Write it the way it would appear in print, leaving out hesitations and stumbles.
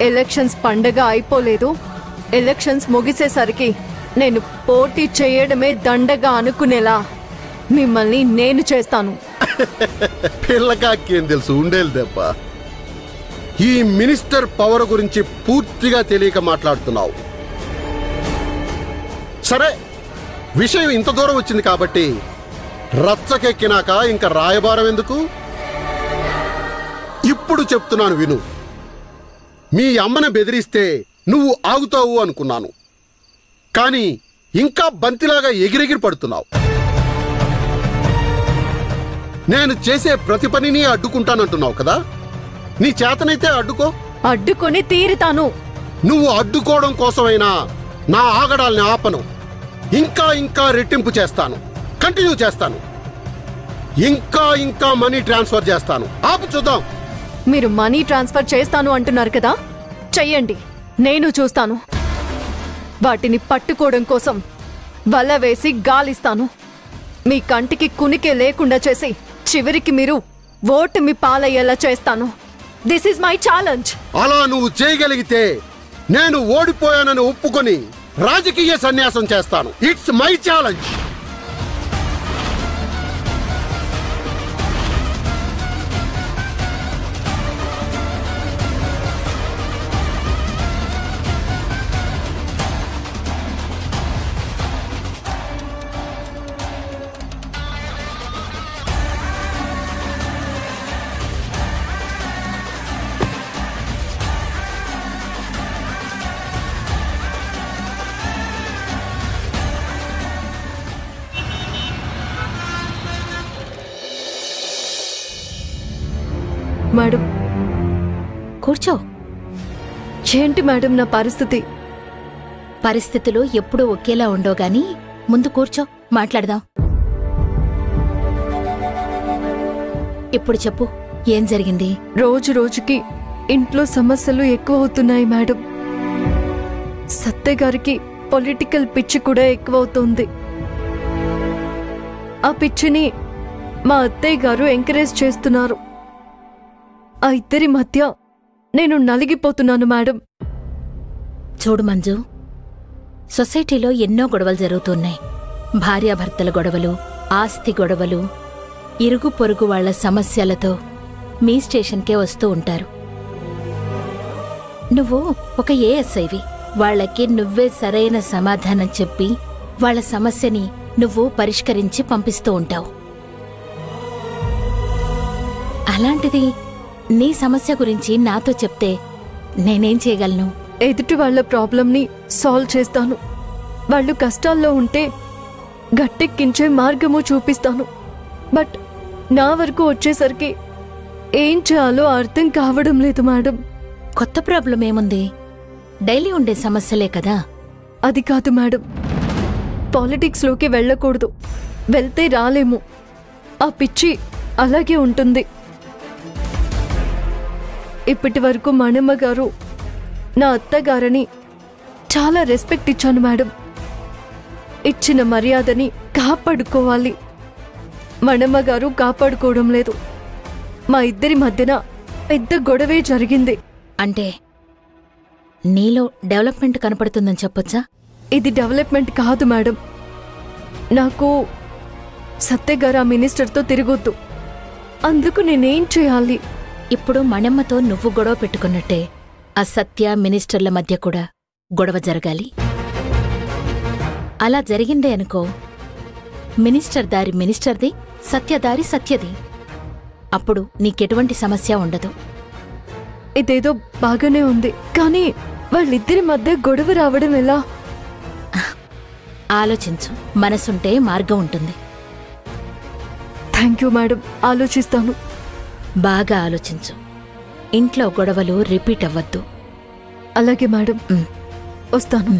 Elections పండగ అయిపోలేదు. Elections ముగిసేసరికి నేను పోటీ చేయడమే దండగా అనుకునేలా మిమ్మల్ని నేను చేస్తాను. పిల్లకాకేం తెలుసు, ఉండేది దెబ్బ. ఈ మినిస్టర్ పవర్ గురించి పూర్తిగా తెలియక మాట్లాడుతున్నావు. సరే, విషయం ఇంత దూరం వచ్చింది కాబట్టి రచ్చకెక్కినాక ఇంకా రాయబారం ఎందుకు? ఇప్పుడు చెప్తున్నాను విను. మీ అమ్మని బెదిరిస్తే నువ్వు ఆగుతావు అనుకున్నాను, కానీ ఇంకా బంతిలాగా ఎగిరెగిరి పడుతున్నావు. నేను చేసే ప్రతి పనిని అడ్డుకుంటానంటున్నావు కదా. నీ చేతనైతే అడ్డుకో. అడ్డుకొని తీరుతాను. నువ్వు అడ్డుకోవడం కోసమైనా నా ఆగడాల్ని ఆపను. ఇంకా ఇంకా రెట్టింపు చేస్తాను, కంటిన్యూ చేస్తాను. ఇంకా ఇంకా మనీ ట్రాన్స్ఫర్ చేస్తాను. ఆపు చూద్దాం. మీరు మనీ ట్రాన్స్ఫర్ చేస్తాను అంటున్నారు కదా, చెయ్యండి, నేను చూస్తాను. వాటిని పట్టుకోవడం కోసం వల వేసి గాలిస్తాను. మీ కంటికి కునికే లేకుండా చేసి చివరికి మీరు ఓటమి పాలయ్యేలా చేస్తాను. This is my challenge. అలా నువ్వు చేయగలిగితే నేను ఓడిపోయానని ఒప్పుకొని రాజకీయ సన్యాసం చేస్తాను. It's my challenge. మేడం, కూర్చో. ఏంటి మేడం నా పరిస్థితి? పరిస్థితులు ఎప్పుడూ ఒకేలా ఉండవు గాని ముందు కూర్చో, మాట్లాడదాం. ఇప్పుడు చెప్పు, ఏం జరిగింది? రోజు రోజుకి ఇంట్లో సమస్యలు ఎక్కువ అవుతున్నాయి మేడం. సత్య గారికి పొలిటికల్ పిచ్చి కూడా ఎక్కువ అవుతుంది. ఆ పిచ్చిని మా అత్తయ్య గారు ఎంకరేజ్ చేస్తున్నారు. ఆ ఇద్దరి మధ్య నేను నలిగిపోతున్నాను మేడం. చూడు మంజు, సొసైటీలో ఎన్నో గొడవలు జరుగుతున్నాయి. భార్యాభర్తల గొడవలు, ఆస్తి గొడవలు, ఇరుగు పొరుగు వాళ్ల సమస్యలతో మీ స్టేషన్కే వస్తూ ఉంటారు. నువ్వు ఒక ఏఎస్ఐవి. వాళ్లకి నువ్వే సరైన సమాధానం చెప్పి వాళ్ల సమస్యని నువ్వు పరిష్కరించి పంపిస్తూ ఉంటావు. అలాంటిది నీ సమస్య గురించి నాతో చెప్తే నేనేం చేయగలను? ఎదుటి వాళ్ల ప్రాబ్లంని సాల్వ్ చేస్తాను. వాళ్ళు కష్టాల్లో ఉంటే గట్టెక్కించే మార్గము చూపిస్తాను. బట్ నా వరకు వచ్చేసరికి ఏం చేయాలో అర్థం కావడం లేదు మేడం. కొత్త ప్రాబ్లం ఏముంది? డైలీ ఉండే సమస్యలే కదా. అది కాదు మేడం, పాలిటిక్స్లోకి వెళ్ళకూడదు. వెళ్తే రాలేము. ఆ పిచ్చి అలాగే ఉంటుంది. ఇప్పటి వరకు మణమ్మ గారు నా అత్తగారని చాలా రెస్పెక్ట్ ఇచ్చాను మేడం. ఇచ్చిన మర్యాదని కాపాడుకోవాలి. మణమ్మ గారు కాపాడుకోవడం లేదు. మా ఇద్దరి మధ్యన పెద్ద గొడవే జరిగింది. అంటే నీలో డెవలప్మెంట్ కనపడుతుందని చెప్పొచ్చా? ఇది డెవలప్మెంట్ కాదు మేడం. నాకు సత్యగారు ఆ మినిస్టర్తో తిరగొద్దు. అందుకు నేనేం చేయాలి? ఇప్పుడు మణమ్మతో నువ్వు గొడవ పెట్టుకున్నట్టే ఆ సత్య మినిస్టర్ల మధ్య కూడా గొడవ జరగాలి. అలా జరిగిందే అనుకో, మినిస్టర్ దారి మినిస్టర్ది, సత్యదారి సత్యది. అప్పుడు నీకెటువంటి సమస్య ఉండదు. ఇదేదో బాగానే ఉంది, కానీ వాళ్ళిద్దరి మధ్య గొడవ రావడం ఎలా? ఆలోచించు, మనసుంటే మార్గం ఉంటుంది. థ్యాంక్ యూ మేడం, ఆలోచిస్తాను. బాగా ఆలోచించు. ఇంట్లో గొడవలు రిపీట్ అవ్వద్దు. అలాగే మేడం, వస్తాను.